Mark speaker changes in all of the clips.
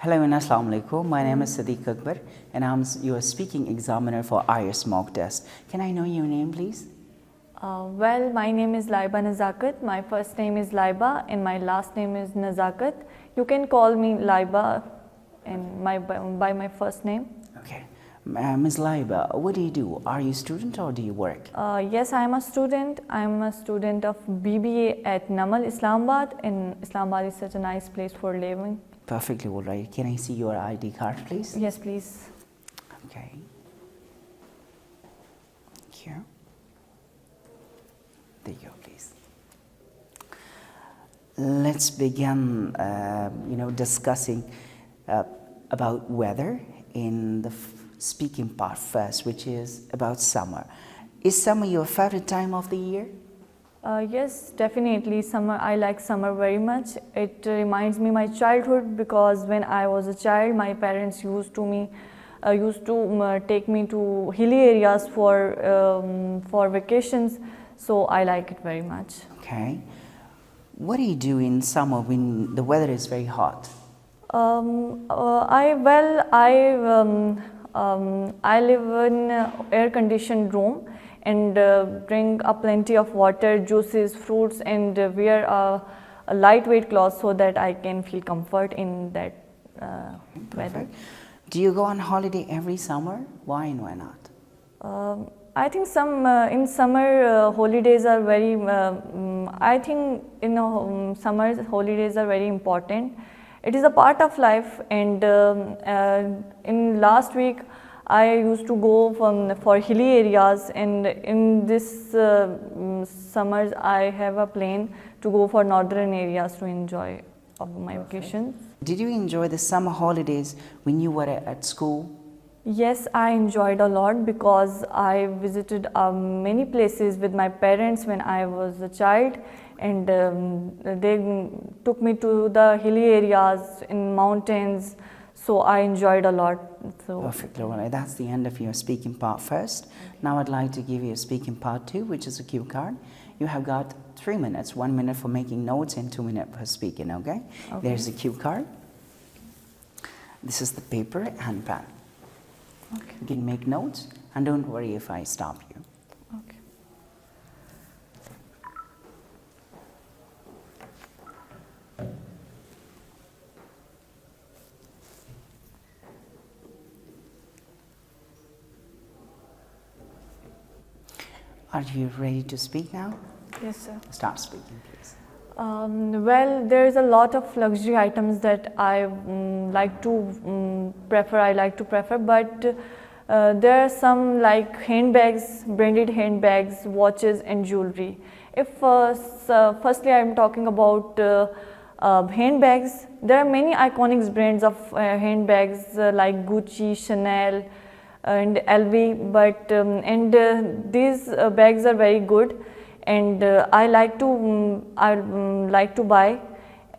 Speaker 1: Hello and Assalamu alaikum. My name is Sadiq Akbar and I'm your speaking examiner for IELTS mock test. Can I know your name please?
Speaker 2: Well, my name is Laiba Nazakat. My first name is Laiba and my last name is Nazakat. You can call me Laiba and by my first name.
Speaker 1: Okay. Ms. Laiba, what do? Are you a student or do you work?
Speaker 2: Yes, I am a student. I am a student of BBA at Namal, Islamabad, and Islamabad is such a nice place for living.
Speaker 1: Perfectly all right. Can I see your ID card please?
Speaker 2: Yes, please.
Speaker 1: Okay. Thank you. There you go, please. Let's begin, discussing about weather in the speaking part first, which is about summer. Is summer your favorite time of the year?
Speaker 2: Yes, definitely. Summer. I like summer very much. It reminds me my childhood because when I was a child, my parents used to take me to hilly areas for vacations. So I like it very much.
Speaker 1: Okay. What do you do in summer when the weather is very hot?
Speaker 2: I live in air-conditioned room and drink plenty of water, juices, fruits, and wear a lightweight clothes so that I can feel comfort in that weather.
Speaker 1: Do you go on holiday every summer? Why and why not?
Speaker 2: I think in summer holidays are very. I think summer holidays are very important. It is a part of life, and in last week I used to go for hilly areas, and in this summers I have a plan to go for northern areas to enjoy my vacations.
Speaker 1: Did you enjoy the summer holidays when you were at school?
Speaker 2: Yes, I enjoyed a lot because I visited many places with my parents when I was a child, and they took me to the hilly areas in mountains, so I enjoyed a lot. So
Speaker 1: perfectly, well, that's the end of your speaking part first. Now I'd like to give you a speaking part 2, which is a cue card. You have got 3 minutes, 1 minute for making notes and 2 minutes for speaking, okay? There's a cue card. This is the paper and pen.
Speaker 2: Okay.
Speaker 1: You can make notes and don't worry if I stop you.
Speaker 2: Okay.
Speaker 1: Are you ready to speak now?
Speaker 2: Yes, sir.
Speaker 1: Start speaking, please.
Speaker 2: Well, there is a lot of luxury items that I like to prefer, but there are some like handbags, branded handbags, watches, and jewelry. If firstly I am talking about handbags, there are many iconic brands of handbags like Gucci, Chanel, and LV, but these bags are very good, and I like to buy.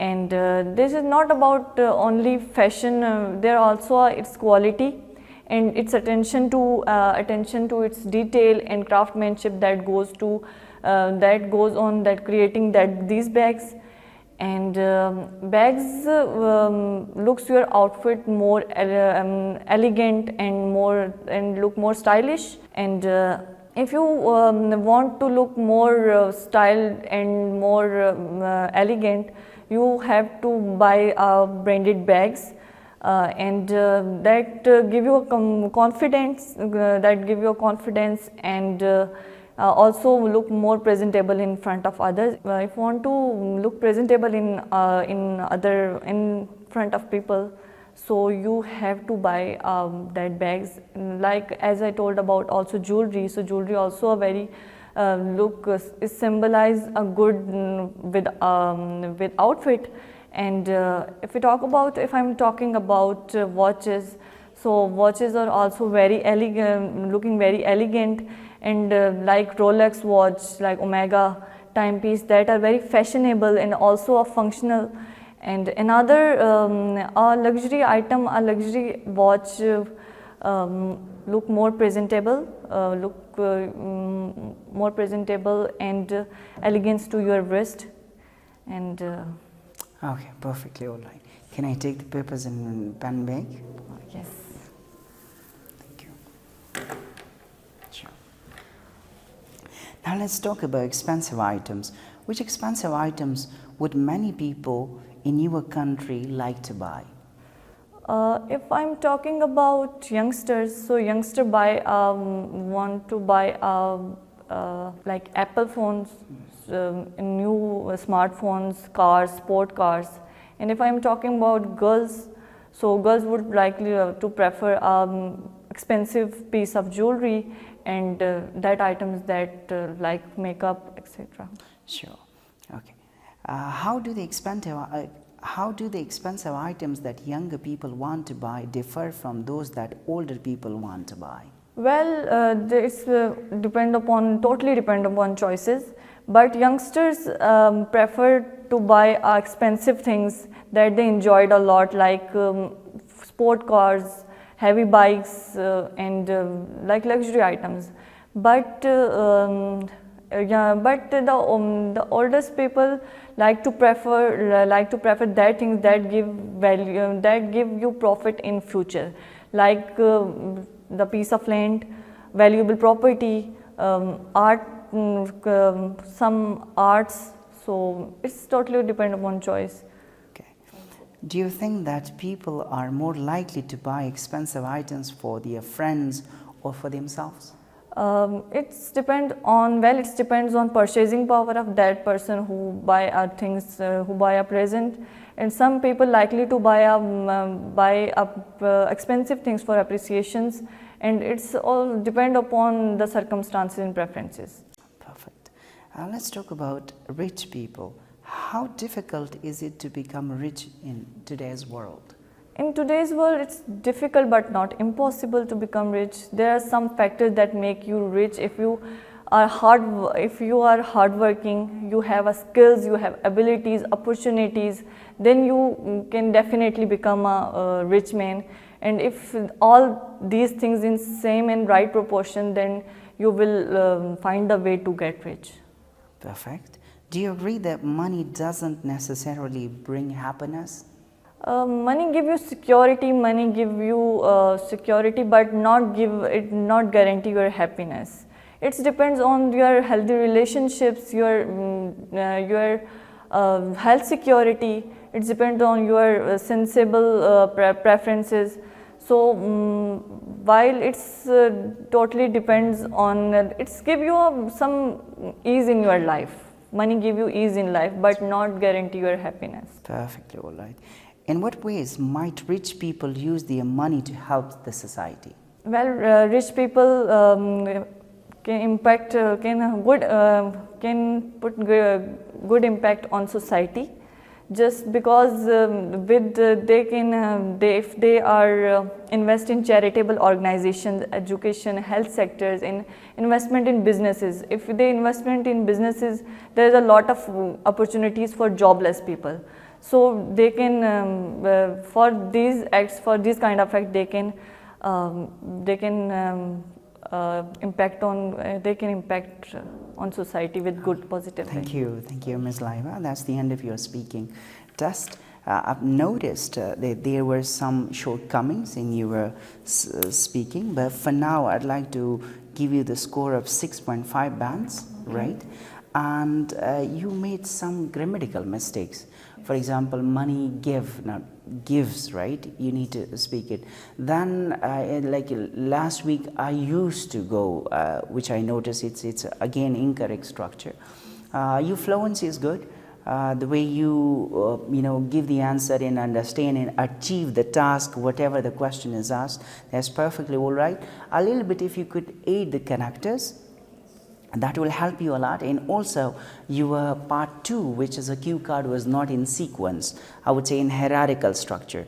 Speaker 2: And this is not about only fashion. There also its quality and its attention to its detail and craftsmanship that goes on creating these bags. And bags looks your outfit more elegant and look more stylish. And if you want to look more styled and more elegant, you have to buy branded bags, and that give you a confidence. And also look more presentable in front of others. If you want to look presentable in front of people, so you have to buy that bags. Like as I told about also jewelry, so jewelry also a very look is symbolize a good with outfit. And if I'm talking about watches, so watches are also very elegant, looking very elegant, and like Rolex watch, like Omega timepiece, that are very fashionable and also are functional. And another a luxury item, a luxury watch look more presentable, and elegance to your wrist. And
Speaker 1: Okay, perfectly all right. Can I take the papers and pen back?
Speaker 2: Yes.
Speaker 1: Thank you. Sure. Now let's talk about expensive items. Which expensive items would many people in your country like to buy?
Speaker 2: If I'm talking about youngsters, so youngster want to buy like Apple phones, new smartphones, cars, sport cars. And if I'm talking about girls, so girls would likely to prefer expensive piece of jewelry and that items that like makeup, etc.
Speaker 1: Sure. Okay. How do the expensive items that younger people want to buy differ from those that older people want to buy?
Speaker 2: Well, this totally depend upon choices. But youngsters prefer to buy expensive things that they enjoyed a lot, like sport cars, heavy bikes, and like luxury items. But the oldest people like to prefer that things that give value, that give you profit in future, like the piece of land, valuable property, art, some arts. So it's totally depend upon choice.
Speaker 1: Okay. Do you think that people are more likely to buy expensive items for their friends or for themselves?
Speaker 2: It depends on purchasing power of that person who buy things, who buy a present, and some people likely to buy expensive things for appreciations, and it's all depend upon the circumstances and preferences.
Speaker 1: Perfect. Let's talk about rich people. How difficult is it to become rich in today's world?
Speaker 2: In today's world, it's difficult but not impossible to become rich. There are some factors that make you rich. If you are hardworking, you have skills, you have abilities, opportunities, then you can definitely become a rich man. And if all these things in same and right proportion, then you will find a way to get rich.
Speaker 1: Perfect. Do you agree that money doesn't necessarily bring happiness?
Speaker 2: Money give you security, but not guarantee your happiness. It depends on your healthy relationships, your health security. It depends on your sensible preferences. So while it's totally depends on, it's give you some ease in your life. Money give you ease in life, but not guarantee your happiness.
Speaker 1: Perfectly all right. In what ways might rich people use their money to help the society?
Speaker 2: Well, rich people can put good impact on society, just because if they are invest in charitable organizations, education, health sectors, in investment in businesses. If they investment in businesses, there is a lot of opportunities for jobless people. So they can for these kind of acts, they can impact on society with good positive.
Speaker 1: Thank you, Ms. Laiba. That's the end of your speaking test. I've noticed that there were some shortcomings in your speaking, but for now I'd like to give you the score of 6.5 bands, right? And you made some grammatical mistakes. For example, money gives, right? You need to speak it. Then, like last week, I used to go, which I noticed it's again incorrect structure. Your fluency is good. The way you give the answer and understand and achieve the task, whatever the question is asked, that's perfectly all right. A little bit, if you could aid the connectors, that will help you a lot. And also your part 2, which is a cue card, was not in sequence, I would say in hierarchical structure.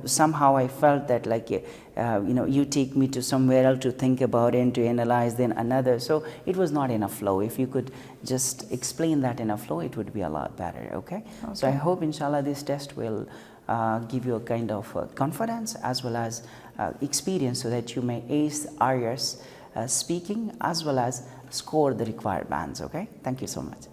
Speaker 1: Somehow I felt that like you take me to somewhere else to think about and to analyze, then another, so it was not in a flow. If you could just explain that in a flow, it would be a lot better. Okay. So I hope inshallah this test will give you a kind of confidence as well as experience, so that you may ace IELTS speaking as well as score the required bands. Okay, thank you so much.